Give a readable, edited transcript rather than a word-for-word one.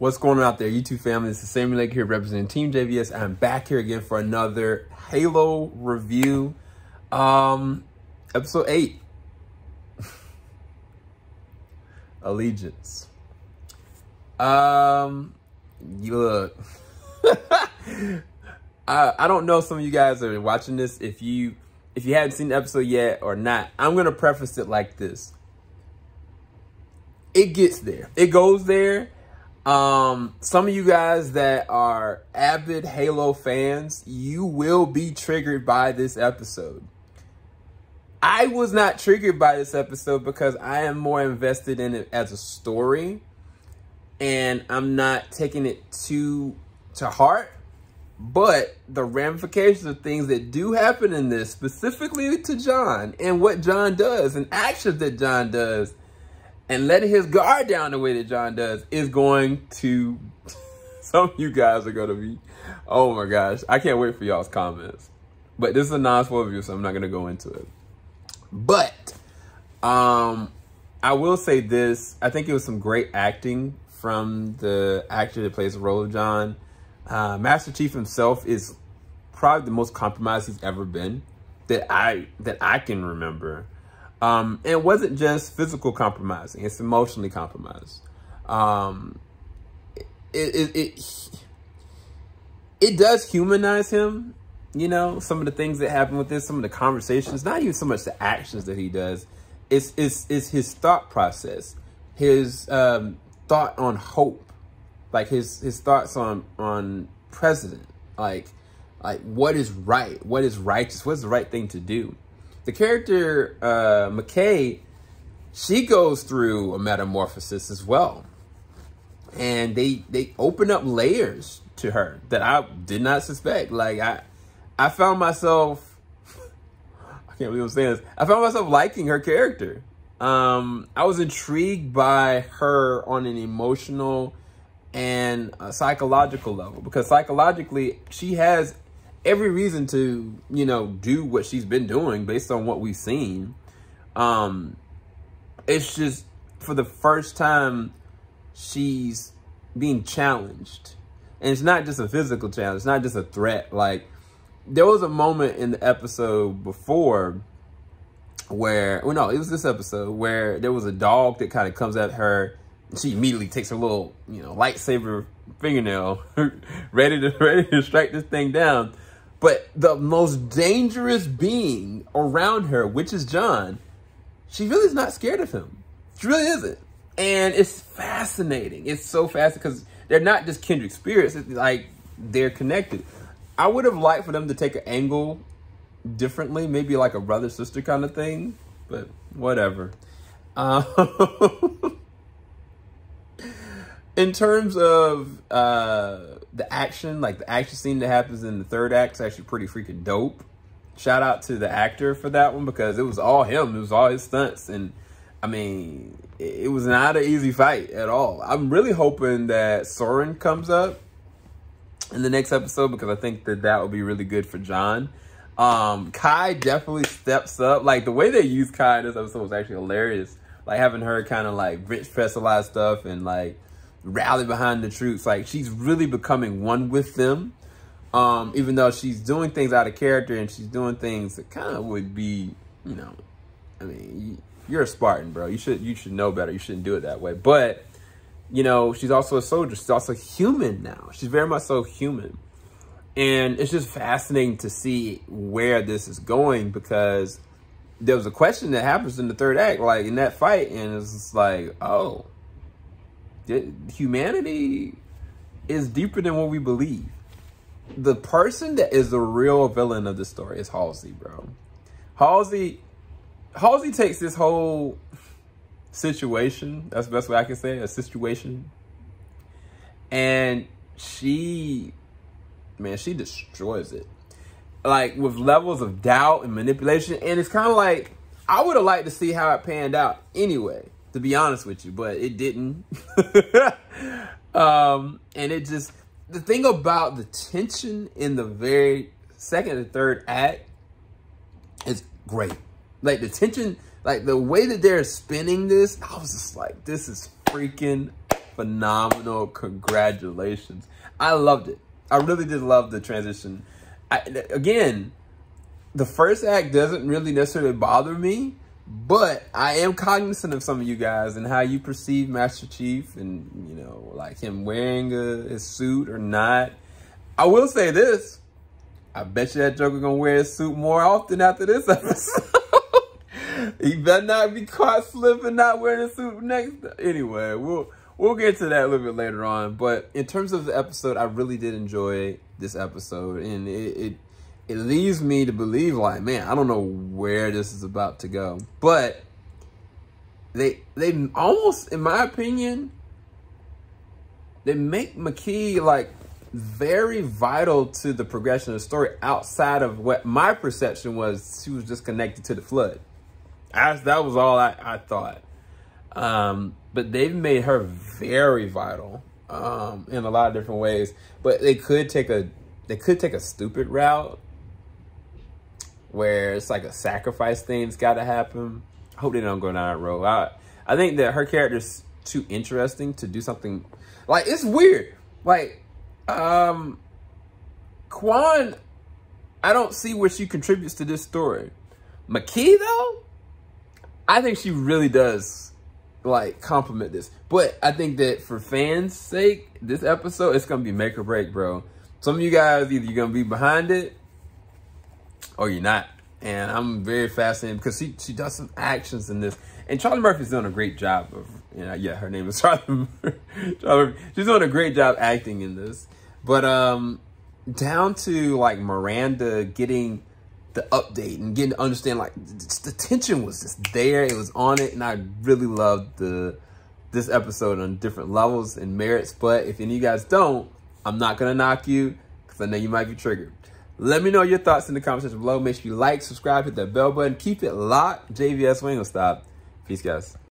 What's going on out there, YouTube family? It's the same Lake here representing Team JVS. I'm back here again for another Halo review. Episode 8. Allegiance. Look. I don't know if some of you guys are watching this. If you haven't seen the episode yet or not, I'm gonna preface it like this. It gets there. It goes there. Some of you guys that are avid Halo fans, you will be triggered by this episode. I was not triggered by this episode because I am more invested in it as a story, and I'm not taking it to heart. But the ramifications of things that do happen in this, specifically to John and what John does and actions that John does, and letting his guard down the way that John does, is going to, some of you guys are going to be, oh my gosh, I can't wait for y'all's comments. But this is a non-spoiler review, so I'm not going to go into it. But I will say this, I think it was some great acting from the actor that plays the role of John. Master Chief himself is probably the most compromised he's ever been that I can remember. And it wasn't just physical compromising; it's emotionally compromised. It does humanize him, you know. Some of the things that happen with this, some of the conversations, not even so much the actions that he does. It's his thought process, his thought on hope. Like his thoughts on president, like what is right, what is righteous, what's the right thing to do. The character McKay, she goes through a metamorphosis as well, and they open up layers to her that I did not suspect. Like I found myself, I can't believe I'm saying this, I found myself liking her character. I was intrigued by her on an emotional and a psychological level, because psychologically she has every reason to, you know, do what she's been doing based on what we've seen. It's just for the first time she's being challenged, and it's not just a physical challenge, it's not just a threat. Like there was a moment in the episode before where, well, no, it was this episode where there was a dog that kind of comes at her. She immediately takes her little, you know, lightsaber fingernail, ready to strike this thing down. But the most dangerous being around her, which is John, she really is not scared of him. She really isn't. And it's fascinating. It's so fascinating because they're not just kindred spirits. It's like they're connected. I would have liked for them to take an angle differently, maybe like a brother-sister kind of thing, but whatever. In terms of the action, like the action scene that happens in the third act is actually pretty freaking dope. Shout out to the actor for that one, because it was all him. It was all his stunts. And I mean, it was not an easy fight at all. I'm really hoping that Soren comes up in the next episode, because I think that would be really good for John. Kai definitely steps up. Like the way they used Kai in this episode was actually hilarious. Like having her kind of like bench press a lot of stuff and like rally behind the troops. Like she's really becoming one with them, even though she's doing things out of character and she's doing things that kind of would be, you know, I mean, you're a Spartan, bro. You should know better. You shouldn't do it that way. But you know, she's also a soldier. She's also human now. She's very much so human, and it's just fascinating to see where this is going, because there was a question that happens in the third act, like in that fight, and it's just like, oh, humanity is deeper than what we believe. The person that is the real villain of the story is Halsey, bro. Halsey takes this whole situation, that's the best way I can say it, a situation, and she destroys it, like with levels of doubt and manipulation. And it's kind of like, I would have liked to see how it panned out anyway, to be honest with you, but it didn't. And it just, the thing about the tension in the very second and third act is great. Like the tension, like the way that they're spinning this, I was just like, this is freaking phenomenal. Congratulations. I loved it. I really did love the transition. Again, the first act doesn't really necessarily bother me, but I am cognizant of some of you guys and how you perceive Master Chief and, you know, like him wearing his suit or not. I will say this. I bet you that Joker gonna wear his suit more often after this episode. He better not be caught slipping not wearing a suit next. Anyway, we'll get to that a little bit later on. But in terms of the episode, I really did enjoy this episode, and it leaves me to believe, like, man, I don't know where this is about to go. But they almost, in my opinion, they make McKee like very vital to the progression of the story outside of what my perception was. She was just connected to the flood. That was all I thought. But they've made her very vital in a lot of different ways. But they could take a stupid route where it's like a sacrifice thing's got to happen. I hope they don't go down that road. I think that her character's too interesting to do something like, it's weird. Like, Quan, I don't see where she contributes to this story. McKee, though, I think she really does, like, complement this. But I think that for fans' sake, this episode, it's going to be make or break, bro. Some of you guys, either you're going to be behind it or you're not. And I'm very fascinated because she does some actions in this. And Charlie Murphy's doing a great job of, you know, yeah, her name is Charlie Murphy. She's doing a great job acting in this. But down to, like, Miranda getting the update and getting to understand, like, the tension was just there. It was on it. And I really loved this episode on different levels and merits. But if any of you guys don't, I'm not going to knock you because I know you might be triggered. Let me know your thoughts in the comment section below. Make sure you like, subscribe, hit that bell button. Keep it locked. JVS, we ain't gonna stop. Peace, guys.